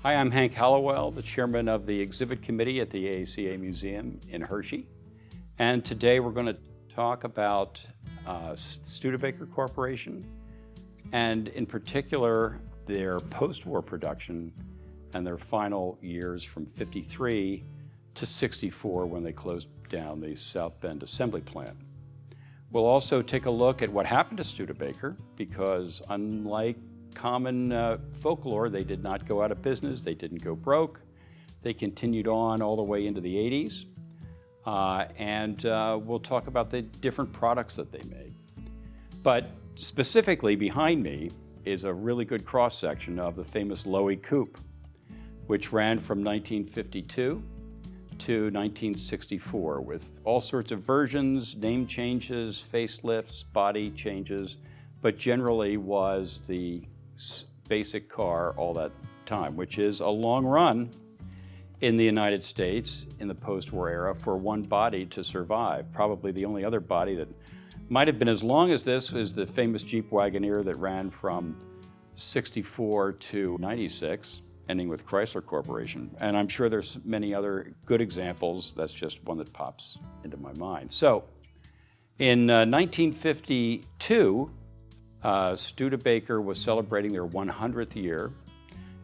Hi, I'm Hank Hallowell, the chairman of the exhibit committee at the AACA Museum in Hershey. And today we're going to talk about Studebaker Corporation, and in particular their post-war production and their final years from '53 to '64 when they closed down the South Bend assembly plant. We'll also take a look at what happened to Studebaker, because unlike common folklore, they did not go out of business, they didn't go broke. They continued on all the way into the '80s. And we'll talk about the different products that they made. But specifically behind me is a really good cross-section of the famous Loewy Coupe, which ran from 1952 to 1964 with all sorts of versions, name changes, facelifts, body changes, but generally was the basic car all that time, which is a long run in the United States in the post-war era for one body to survive. Probably the only other body that might have been as long as this is the famous Jeep Wagoneer that ran from '64 to '96, ending with Chrysler Corporation. And I'm sure there's many other good examples. That's just one that pops into my mind. So in 1952, Studebaker was celebrating their 100th year.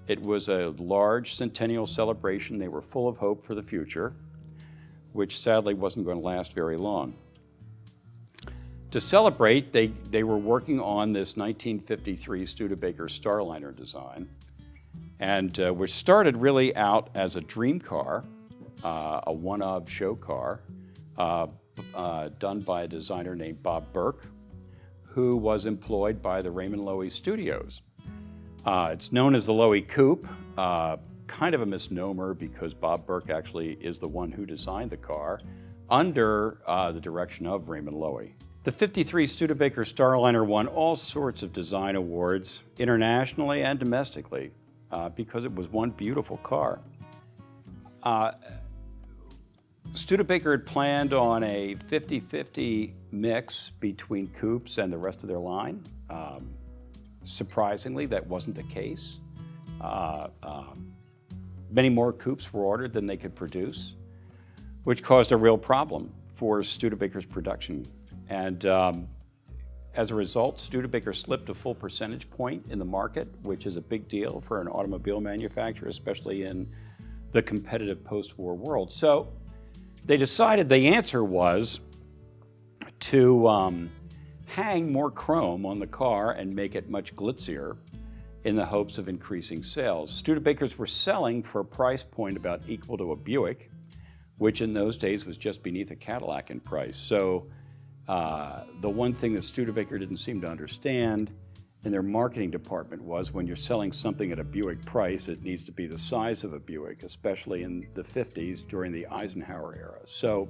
It was a large centennial celebration. They were full of hope for the future, which sadly wasn't going to last very long. To celebrate, they were working on this 1953 Studebaker Starliner design, and which started really out as a dream car, a one-of show car, done by a designer named Bob Burke, who was employed by the Raymond Loewy Studios. It's known as the Loewy Coupe, kind of a misnomer because Bob Burke actually is the one who designed the car under the direction of Raymond Loewy. The '53 Studebaker Starliner won all sorts of design awards internationally and domestically because it was one beautiful car. Studebaker had planned on a 50-50 mix between coupes and the rest of their line. Surprisingly, that wasn't the case. Many more coupes were ordered than they could produce, which caused a real problem for Studebaker's production. And as a result, Studebaker slipped a full percentage point in the market, which is a big deal for an automobile manufacturer, especially in the competitive post-war world. So they decided the answer was to hang more chrome on the car and make it much glitzier in the hopes of increasing sales. Studebakers were selling for a price point about equal to a Buick, which in those days was just beneath a Cadillac in price. So the one thing that Studebaker didn't seem to understand in their marketing department was when you're selling something at a Buick price, it needs to be the size of a Buick, especially in the '50s during the Eisenhower era. So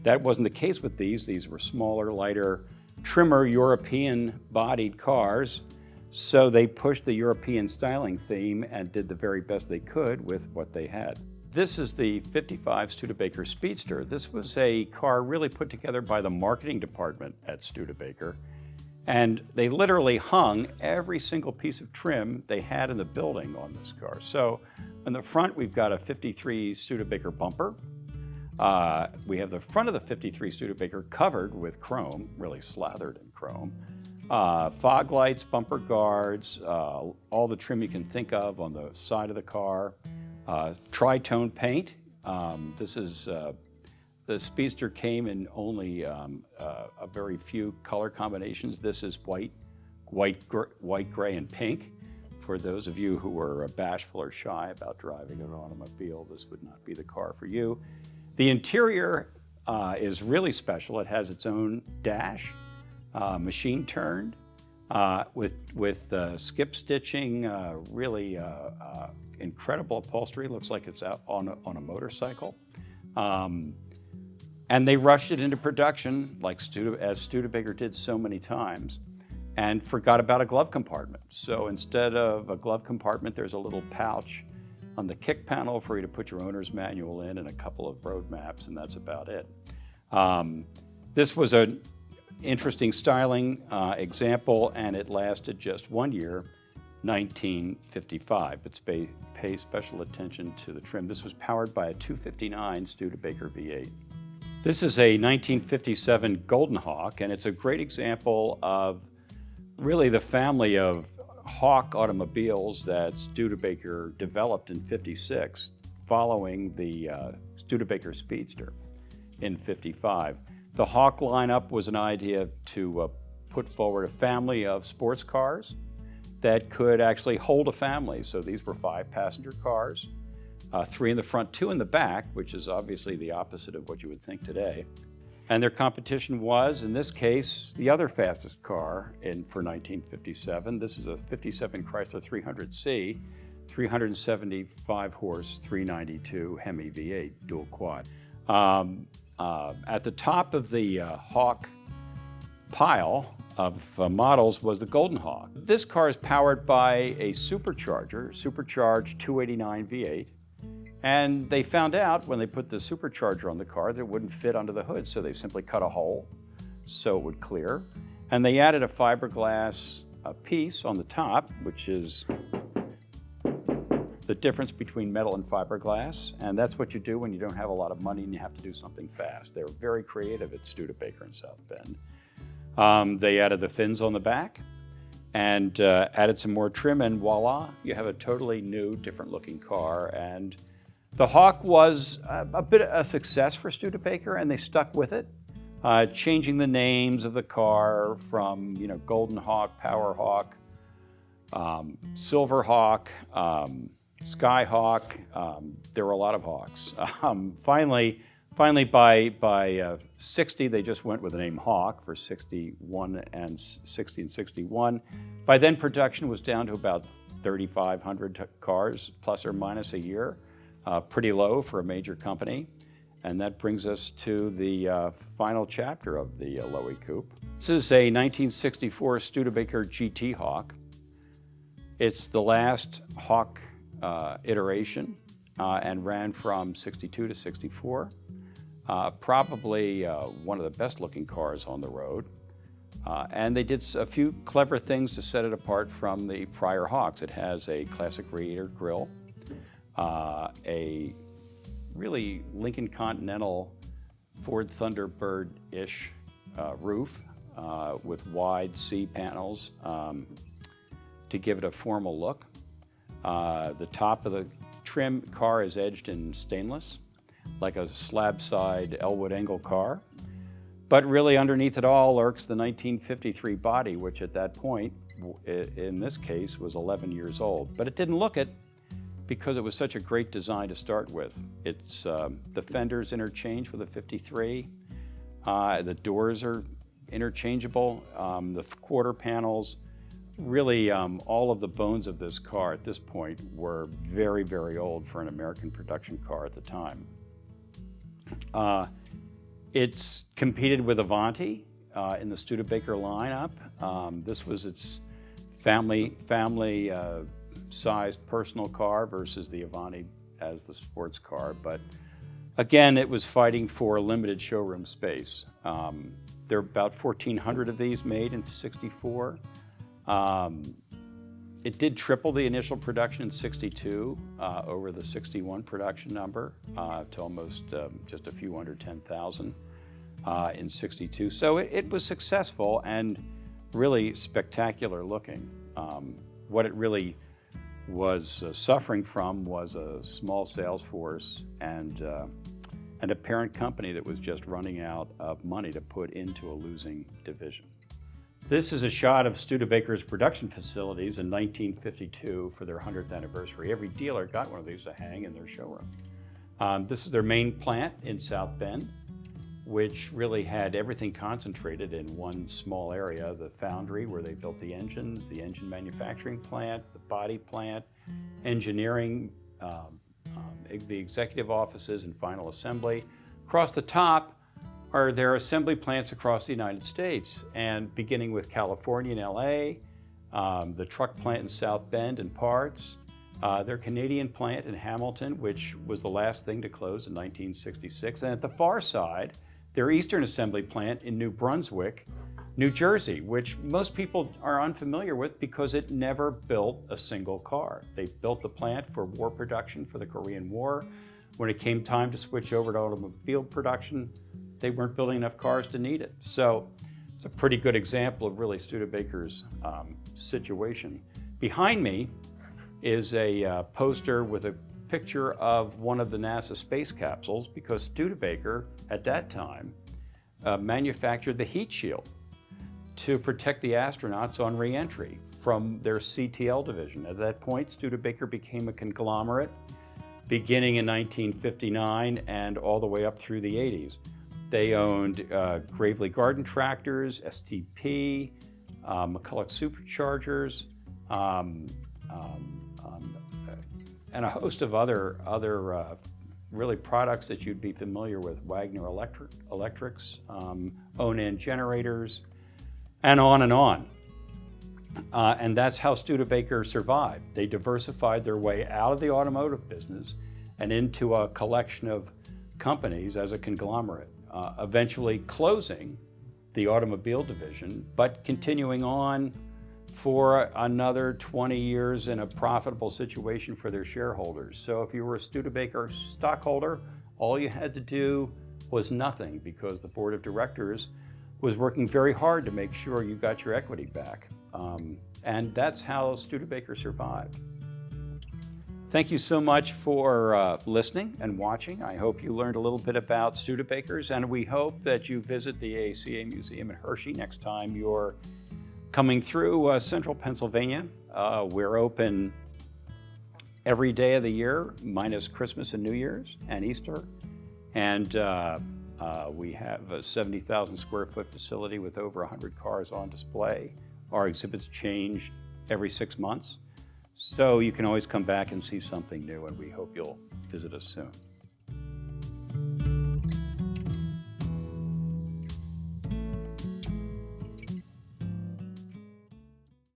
that wasn't the case with these. These were smaller, lighter, trimmer European-bodied cars. So they pushed the European styling theme and did the very best they could with what they had. This is the '55 Studebaker Speedster. This was a car really put together by the marketing department at Studebaker. And they literally hung every single piece of trim they had in the building on this car. So in the front, we've got a '53 Studebaker bumper. We have the front of the '53 Studebaker covered with chrome, really slathered in chrome. Fog lights, bumper guards, all the trim you can think of on the side of the car. Tri-tone paint. The Speedster came in only a very few color combinations. This is white, gray, and pink. For those of you who are bashful or shy about driving an automobile, this would not be the car for you. The interior is really special. It has its own dash, machine turned, with skip stitching, really incredible upholstery. Looks like it's out on a motorcycle. And they rushed it into production, as Studebaker did so many times, and forgot about a glove compartment. So instead of a glove compartment, there's a little pouch on the kick panel for you to put your owner's manual in and a couple of road maps, and that's about it. This was an interesting styling example, and it lasted just 1 year 1955, but pay special attention to the trim. This was powered by a 259 Studebaker V8. This is a 1957 Golden Hawk, and it's a great example of really the family of Hawk automobiles that Studebaker developed in '56, following the Studebaker Speedster in '55. The Hawk lineup was an idea to put forward a family of sports cars that could actually hold a family. So these were 5-passenger cars, 3 in the front, 2 in the back, which is obviously the opposite of what you would think today. And their competition was, in this case, the other fastest car for 1957. This is a '57 Chrysler 300C, 375 horse, 392 Hemi V8 dual quad. At the top of the Hawk pile of models was the Golden Hawk. This car is powered by a supercharged 289 V8. And they found out when they put the supercharger on the car that it wouldn't fit under the hood, so they simply cut a hole so it would clear. And they added a fiberglass piece on the top, which is the difference between metal and fiberglass. And that's what you do when you don't have a lot of money and you have to do something fast. They were very creative at Studebaker in South Bend. They added the fins on the back and added some more trim, and voila, you have a totally new, different looking car. And the Hawk was a bit of a success for Studebaker, and they stuck with it, changing the names of the car from, Golden Hawk, Power Hawk, Silver Hawk, Sky Hawk. There were a lot of Hawks. Finally, by 60, they just went with the name Hawk for 61 and 60 and 61. By then, production was down to about 3,500 cars, plus or minus a year. Pretty low for a major company. And that brings us to the final chapter of the Lowy Coupe. This is a 1964 Studebaker GT Hawk. It's the last Hawk iteration and ran from 62 to 64. Probably one of the best looking cars on the road. And they did a few clever things to set it apart from the prior Hawks. It has a classic radiator grille, a really Lincoln Continental Ford Thunderbird-ish roof with wide C panels to give it a formal look. The top of the trim car is edged in stainless, like a slab-side Elwood Engel car. But really underneath it all lurks the 1953 body, which at that point, in this case, was 11 years old. But it didn't look it because it was such a great design to start with. It's the fenders interchanged with a 53. The doors are interchangeable. The quarter panels, really all of the bones of this car at this point were very, very old for an American production car at the time. It's competed with Avanti in the Studebaker lineup. This was its family-sized personal car versus the Avanti as the sports car. But again, it was fighting for limited showroom space. There are about 1,400 of these made in '64. It did triple the initial production in '62 over the '61 production number to almost just a few under 10,000 in '62. So it was successful and really spectacular looking. What it really was suffering from was a small sales force and a parent company that was just running out of money to put into a losing division. This is a shot of Studebaker's production facilities in 1952 for their 100th anniversary. Every dealer got one of these to hang in their showroom. This is their main plant in South Bend, which really had everything concentrated in one small area: the foundry where they built the engines, the engine manufacturing plant, the body plant, engineering, the executive offices and final assembly. Across the top are their assembly plants across the United States, and beginning with California and LA, the truck plant in South Bend and parts, their Canadian plant in Hamilton, which was the last thing to close in 1966, and at the far side, their Eastern assembly plant in New Brunswick, New Jersey, which most people are unfamiliar with because it never built a single car. They built the plant for war production for the Korean War. When it came time to switch over to automobile production, they weren't building enough cars to need it. So it's a pretty good example of really Studebaker's situation. Behind me is a poster with a picture of one of the NASA space capsules, because Studebaker at that time manufactured the heat shield to protect the astronauts on re-entry from their CTL division. At that point, Studebaker became a conglomerate beginning in 1959 and all the way up through the 80s. They owned Gravely Garden Tractors, STP, McCulloch Superchargers, and a host of other really products that you'd be familiar with. Wagner Electrics, Onan Generators, and on and on. And that's how Studebaker survived. They diversified their way out of the automotive business and into a collection of companies as a conglomerate, eventually closing the automobile division, but continuing on for another 20 years in a profitable situation for their shareholders. So if you were a Studebaker stockholder, all you had to do was nothing, because the board of directors was working very hard to make sure you got your equity back. And that's how Studebaker survived. Thank you so much for listening and watching. I hope you learned a little bit about Studebakers, and we hope that you visit the ACA Museum in Hershey next time you're coming through central Pennsylvania. We're open every day of the year, minus Christmas and New Year's and Easter. And we have a 70,000 square foot facility with over 100 cars on display. Our exhibits change every 6 months. So you can always come back and see something new, and we hope you'll visit us soon.